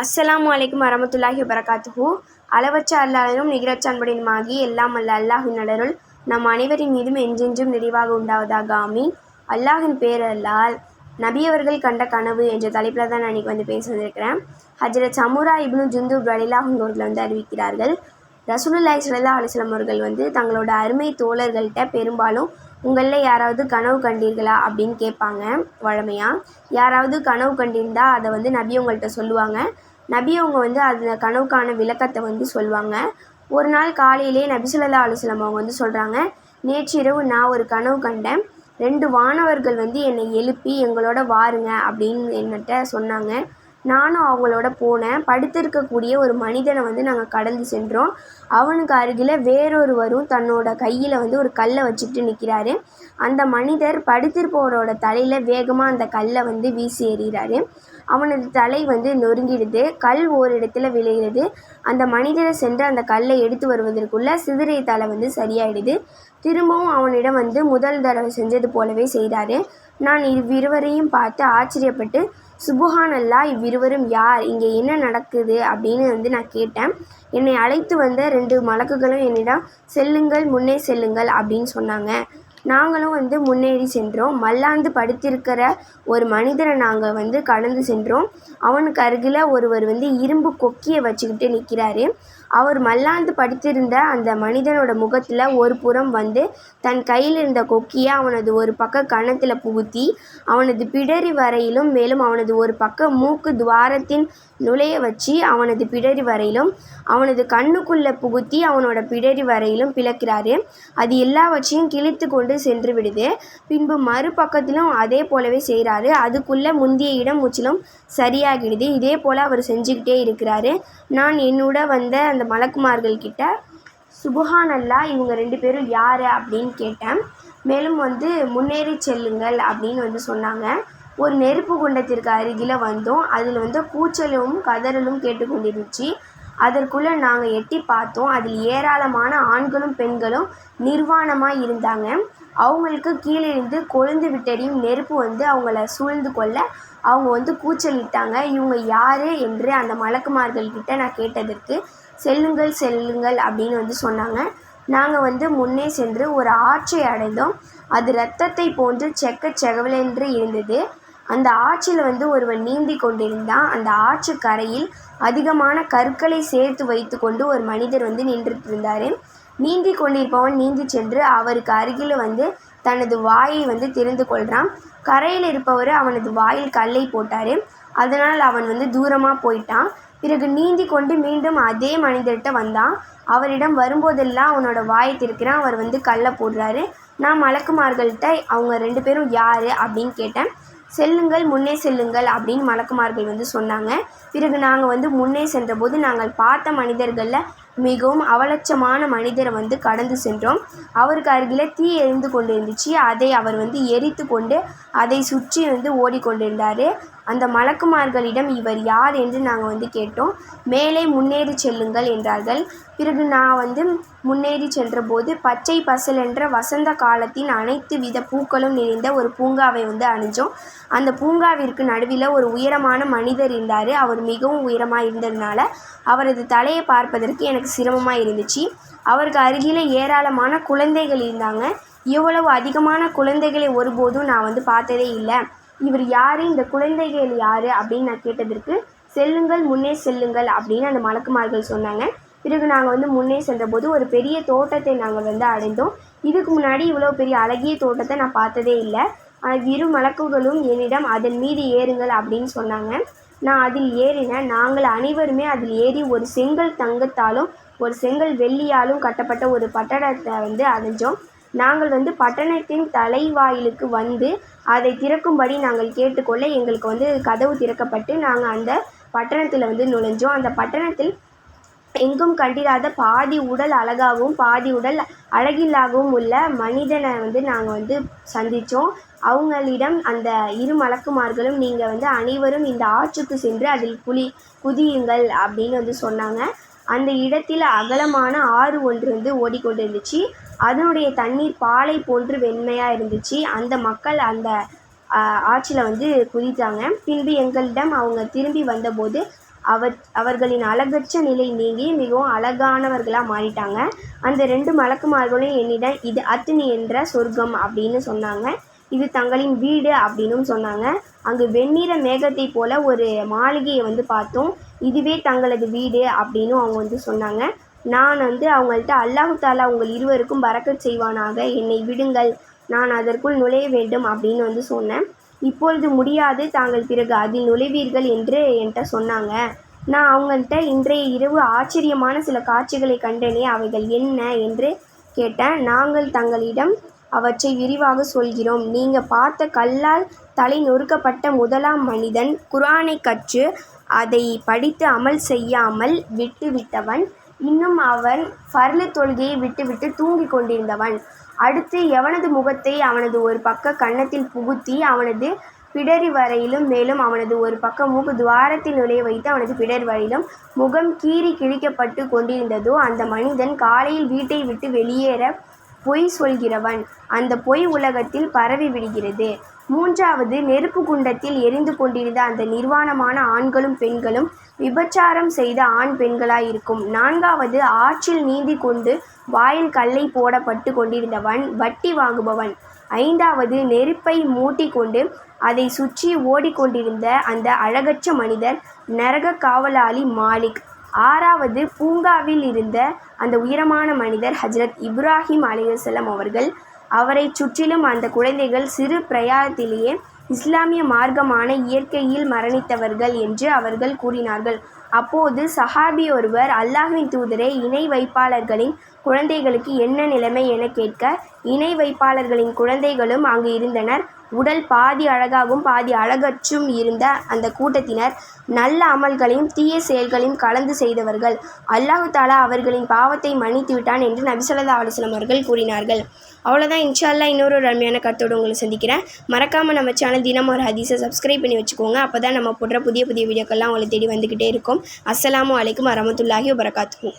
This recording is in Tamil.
அஸ்ஸலாமு அலைக்கும் வரமத்துல்லாஹி வபரகாத்துஹு. அளவற்ற அல்லாஹ்விலும் நிகரற்ற அன்புடையனுமாகி எல்லாம் அல்ல அல்லாஹ்வின் அருள் நம் அனைவரின் மீதும் என்றென்றும் நிறைவாக உண்டாவதாக ஆமீன். அல்லாஹின் பேரல்லால் நபியவர்கள் கண்ட கனவு என்ற தலைப்பில் தான் நான் இன்றைக்கி பேச வந்திருக்கிறேன். ஹஜ்ரத் சமுரா இப்னு ஜுந்துப் ரலியல்லாஹு அன்ஹு அவர்கள் அறிவிக்கிறார்கள், ரசூலுல்லாஹி ஸல்லல்லாஹு அலைஹி வஸல்லம் அவர்கள் தங்களோட அருமை தோழர்கள்ட்ட பெரும்பாலும் உங்களில் யாராவது கனவு கண்டீர்களா அப்படின்னு கேட்பாங்க. வழமையாக யாராவது கனவு கண்டிருந்தா அதை நபி உங்கள்கிட்ட சொல்லுவாங்க. நபி அவங்க அந்த கனவுக்கான விளக்கத்தை சொல்லுவாங்க. ஒரு நாள் காலையிலே நபி ஸல்லல்லாஹு அலைஹி வஸல்லம் அவங்க சொல்கிறாங்க, நேற்றிரவு நான் ஒரு கனவு கண்டேன். 2 வானவர்கள் என்னை எழுப்பி எங்களோட வாருங்க அப்படின்னு என்கிட்ட சொன்னாங்க. நானும் அவங்களோட போனேன். படுத்திருக்கக்கூடிய ஒரு மனிதனை நாங்கள் கடந்து சென்றோம். அவனுக்கு அருகில் வேறொருவரும் தன்னோட கையில் ஒரு கல்லை வச்சுக்கிட்டு நிற்கிறாரு. அந்த மனிதர் படுத்திருப்பவரோட தலையில் வேகமாக அந்த கல்லை வீசி எறிகிறாரு. அவனது தலை நொறுங்கிடுது. கல் ஓரிடத்துல விழுகிறது. அந்த மனிதரை சென்று அந்த கல்லை எடுத்து வருவதற்குள்ளே சிதறிய தலை சரியாயிடுது. திரும்பவும் அவனிடம் முதல் தடவை செஞ்சது போலவே செய்கிறாரு. நான் இவ்விருவரையும் பார்த்து ஆச்சரியப்பட்டு, சுபஹான் அல்லாஹ், இவ்விருவரும் யார், இங்கே என்ன நடக்குது அப்படின்னு நான் கேட்டேன். என்னை அழைத்து வந்த 2 மலக்குகளும் என்னிடம் செல்லுங்கள், முன்னே செல்லுங்கள் அப்படின்னு சொன்னாங்க. நாங்களும் முன்னேறி சென்றோம். மல்லாந்து படுத்திருக்கிற ஒரு மனிதரை நாங்கள் கடந்து சென்றோம். அவனுக்கு அருகில் ஒருவர் இரும்பு கொக்கியை வச்சுக்கிட்டு நிற்கிறாரு. அவர் மல்லாந்து படுத்திருந்த அந்த மனிதனோட முகத்தில் ஒரு புறம் தன் கையில் இருந்த கொக்கியை அவனது ஒரு பக்க கன்னத்தில் புகுத்தி அவனது பிடரி வரையிலும், மேலும் அவனது ஒரு பக்க மூக்கு துவாரத்தின் நுழைய வச்சு அவனது பிடரி வரையிலும், அவனது கண்ணுக்குள்ளே புகுத்தி அவனோட பிடரி வரையிலும் பிளக்கிறாரு. அது எல்லாவற்றையும் கிழித்து கொண்டு சென்று விடுது. பின்பு மறுபக்கத்திலும் அதே போலவே செய்கிறாரு. அதுக்குள்ளே முந்திய இடம் முற்றிலும் சரியாகிடுது. இதே போல் அவர் செஞ்சுக்கிட்டே இருக்கிறாரு. நான் என்னோட வந்த அந்த மலக்குமார்கள் கிட்ட, சுபஹான் அல்லாஹ், இவங்க 2 பேரும் யார் அப்படின்னு கேட்டேன். மேலும் முன்னேறி செல்லுங்கள் அப்படின்னு சொன்னாங்க. ஒரு நெருப்பு குண்டத்திற்கு அருகில் வந்தோம். அதில் கூச்சலும் கதறலும் கேட்டுக்கொண்டிருந்துச்சு. அதற்குள்ளே நாங்கள் எட்டி பார்த்தோம். அதில் ஏராளமான ஆண்களும் பெண்களும் நிர்வாணமாக இருந்தாங்க. அவங்களுக்கு கீழிருந்து கொழுந்து விட்டடியும் நெருப்பு அவங்கள சூழ்ந்து கொள்ள அவங்க கூச்சலிட்டாங்க. இவங்க யார் என்று அந்த மலக்குமார்கள்கிட்ட நான் கேட்டதற்கு, செல்லுங்கள் செல்லுங்கள் அப்படின்னு சொன்னாங்க. நாங்கள் முன்னே சென்று ஒரு ஆற்றை அடைந்தோம். அது இரத்தத்தை போன்று செக்கச்செவலென்று இருந்தது. அந்த ஆற்றில் ஒருவன் நீந்தி கொண்டிருந்தான். அந்த ஆற்று கரையில் அதிகமான கற்களை சேர்த்து வைத்து கொண்டு ஒரு மனிதர் நின்றுட்டு இருந்தார். நீந்தி கொண்டிருப்பவன் நீந்தி சென்று அவருக்கு அருகில் தனது வாயை திறந்து கொள்கிறான். கரையில் இருப்பவர் அவனது வாயில் கல்லை போட்டார். அதனால் அவன் தூரமாக போயிட்டான். பிறகு நீந்தி கொண்டு மீண்டும் அதே மனிதர்கிட்ட வந்தான். அவரிடம் வரும்போதெல்லாம் அவனோட வாயை திறக்கிறான். அவர் கல்லை போடுறாரு. நான் மலக்குமார்கள்ட்ட அவங்க 2 பேரும் யார் அப்படின்னு கேட்டேன். செல்லுங்கள், முன்னே செல்லுங்கள் அப்படின்னு மலக்குமார்கள் சொன்னாங்க. பிறகு நாங்கள் முன்னே சென்றபோது நாங்கள் பார்த்த மனிதர்களில் மிகவும் அவலட்சமான மனிதரை கடந்து சென்றோம். அவருக்கு அருகில் தீ எரிந்து கொண்டு இருந்துச்சு. அதை அவர் எரித்து கொண்டு அதை சுற்றி ஓடிக்கொண்டிருந்தார். அந்த மலக்குமார்களிடம் இவர் யார் என்று நாங்கள் கேட்டோம். மேலே முன்னேறி செல்லுங்கள் என்றார்கள். பிறகு நான் முன்னேறி சென்றபோது பச்சை பசலென்ற வசந்த காலத்தின் அனைத்து வித பூக்களும் நிறைந்த ஒரு பூங்காவை அணிஞ்சோம். அந்த பூங்காவிற்கு நடுவில் ஒரு உயரமான மனிதர் இருந்தார். அவர் மிகவும் உயரமாக இருந்ததுனால அவரது தலையை பார்ப்பதற்கு எனக்கு சிரமமாக இருந்துச்சு. அவருக்கு அருகில் ஏராளமான குழந்தைகள் இருந்தாங்க. இவ்வளவு அதிகமான குழந்தைகளை ஒருபோதும் நான் பார்த்ததே இல்லை. இவர் யார், இந்த குழந்தைகள் யார் அப்படின்னு நான் கேட்டதற்கு, செல்லுங்கள், முன்னே செல்லுங்கள் அப்படின்னு அந்த மலக்குமார்கள் சொன்னாங்க. பிறகு நாங்கள் முன்னே சென்றபோது ஒரு பெரிய தோட்டத்தை நாங்கள் அடைந்தோம். இதுக்கு முன்னாடி இவ்வளோ பெரிய அழகிய தோட்டத்தை நான் பார்த்ததே இல்லை. இரு மலக்குகளும் என்னிடம் அதன் மீது ஏறுங்கள் அப்படின்னு சொன்னாங்க. நான் அதில் ஏறினேன். நாங்கள் அனைவருமே அதில் ஏறி ஒரு செங்கல் தங்கத்தாலும் ஒரு செங்கல் வெள்ளியாலும் கட்டப்பட்ட ஒரு பட்டணத்தை அடைஞ்சோம். நாங்கள் பட்டணத்தின் தலைவாயிலுக்கு அதை திறக்கும்படி நாங்கள் கேட்டுக்கொள்ள எங்களுக்கு கதவு திறக்கப்பட்டு நாங்கள் அந்த பட்டணத்தில் நுழைஞ்சோம். அந்த பட்டணத்தில் எங்கும் கண்டிராத பாதி உடல் அழகாகவும் பாதி உடல் அழகில்லாகவும் உள்ள மனிதனை நாங்கள் சந்தித்தோம். அவங்களிடம் அந்த இரு மலக்குமார்களும், நீங்கள் அனைவரும் இந்த ஆற்றுக்கு சென்று அதில் குதியுங்கள் அப்படின்னு சொன்னாங்க. அந்த இடத்தில் அகலமான ஆறு ஒன்று ஓடிக்கொண்டிருந்துச்சு. அதனுடைய தண்ணீர் பாலை போன்று வெண்மையாக இருந்துச்சு. அந்த மக்கள் அந்த ஆற்றில் குதித்தாங்க. பின்பு எங்களிடம் அவங்க திரும்பி வந்தபோது அவர்களின் அழகற்ற நிலை நீங்கி மிகவும் அழகானவர்களாக மாறிட்டாங்க. அந்த 2 மலக்குமார்களும் என்னிடம், இது அத்னி என்ற சொர்க்கம் அப்படின்னு சொன்னாங்க. இது தங்களின் வீடு அப்படின்னும் சொன்னாங்க. அங்கு வெண்ணிற மேகத்தை போல ஒரு மாளிகையை பார்த்தோம். இதுவே தங்களது வீடு அப்படின்னு அவங்க சொன்னாங்க. நான் அவங்கள்ட்ட, அல்லாஹ் தாலா உங்கள் இருவருக்கும் பரக்கத் செய்வானாக, என்னை விடுங்கள், நான் அதற்குள் நுழைய வேண்டும் அப்படின்னு சொன்னேன். இப்பொழுது முடியாது, தாங்கள் பிறகு அதில் நுழைவீர்கள் என்று என்கிட்ட சொன்னாங்க. நான் அவங்கள்ட்ட, இன்றைய இரவு ஆச்சரியமான சில காட்சிகளை கண்டேனே, அவைகள் என்ன என்று கேட்டேன். நாங்கள் தங்களிடம் அவற்றை விரிவாக சொல்கிறோம். நீங்கள் பார்த்த கல்லால் தலை நொறுக்கப்பட்ட முதலாம் மனிதன் குர்ஆனை கற்று அதை படித்து அமல் செய்யாமல் விட்டுவிட்டவன். இன்னும் அவன் ஃபர்லு தொழுகையை விட்டுவிட்டு தூங்கிக் கொண்டிருந்தவன். அடுத்து எவனது முகத்தை அவனது ஒரு பக்க கன்னத்தில் புகுத்தி அவனது பிடரி வரையிலும், மேலும் அவனது ஒரு பக்க மூக்கு துவாரத்தில் நுழைய வைத்து அவனது பிடரி வரையிலும் முகம் கீறி கிழிக்கப்பட்டு கொண்டிருந்ததோ, அந்த மனிதன் காலையில் வீட்டை விட்டு வெளியேற பொய் சொல்கிறவன். அந்த பொய் உலகத்தில் பரவி விடுகிறது. 3வது, நெருப்பு குண்டத்தில் எரிந்து கொண்டிருந்த அந்த நிர்வாணமான ஆண்களும் பெண்களும் விபச்சாரம் செய்த ஆண் பெண்களாயிருக்கும். 4வது, ஆற்றில் நீந்தி கொண்டு வாயில் கல்லை போடப்பட்டு கொண்டிருந்தவன் வட்டி வாங்குபவன். 5வது, நெருப்பை மூட்டிக்கொண்டு அதை சுற்றி ஓடிக்கொண்டிருந்த அந்த அழகற்ற மனிதர் நரக காவலாளி மாலிக். 6வது, பூங்காவில் இருந்த அந்த உயரமான மனிதர் ஹஜ்ரத் இப்ராஹிம் அலைஹிஸ்ஸலாம் அவர்கள். அவரை சுற்றிலும் அந்த குழந்தைகள் சிறு பிராயத்திலேயே இஸ்லாமிய மார்க்கமான இயற்கையில் மரணித்தவர்கள் என்று அவர்கள் கூறினார்கள். அப்போது சஹாபி ஒருவர், அல்லாஹ்வின் தூதரே, இணை வைப்பாளர்களின் குழந்தைகளுக்கு என்ன நிலைமை என கேட்க, இணை வைப்பாளர்களின் குழந்தைகளும் அங்கு இருந்தனர். உடல் பாதி அழகாகவும் பாதி அழகற்றும் இருந்த அந்த கூட்டத்தினர் நல்ல அமல்களையும் தீய செயல்களையும் கலந்து செய்தவர்கள். அல்லாஹ் தாலா அவர்களின் பாவத்தை மன்னித்து விட்டான் என்று நபி ஸல்லல்லாஹு அலைஹி வஸல்லம் அவர்கள் கூறினார்கள். அவ்வளோதான். இன்ஷா அல்லாஹ் இன்னொரு அருமையான கருத்தோடு உங்களை சந்திக்கிறேன். மறக்காமல் நம்ம சேனல் தினம் ஒரு ஹதீஸை சப்ஸ்கிரைப் பண்ணி வச்சுக்கோங்க. அப்போ தான் நம்ம போடுற புதிய புதிய வீடியோக்கள்லாம் உங்களை தேடி வந்துக்கிட்டே இருக்கும். அஸ்ஸலாமு அலைக்கும் வரஹ்மத்துல்லாஹி வபரகாத்துஹு.